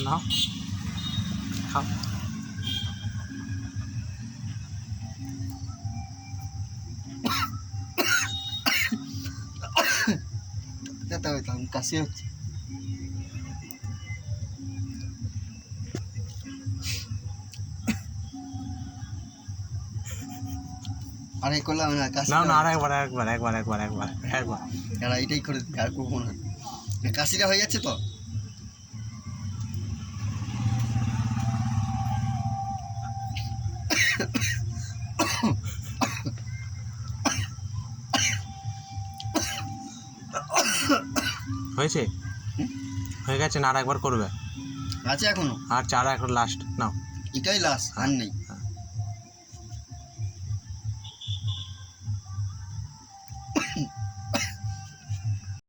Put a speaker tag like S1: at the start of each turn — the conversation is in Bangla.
S1: নাও খাও।
S2: কাশি হচ্ছে। আর এই করলাম না কাশি।
S1: নাও না, আরেকবার একবার একবার একবার একবার একবার।
S2: এরা এটাই করে দিই, আর করবো না। কাশিটা হয়ে যাচ্ছে তো।
S1: হয়েছে, হয়ে গেছে না, আর একবার করবে?
S2: আছে এখনো,
S1: আর চার একবার লাস্ট নাও।
S2: এটাই লাস্ট, আর নেই।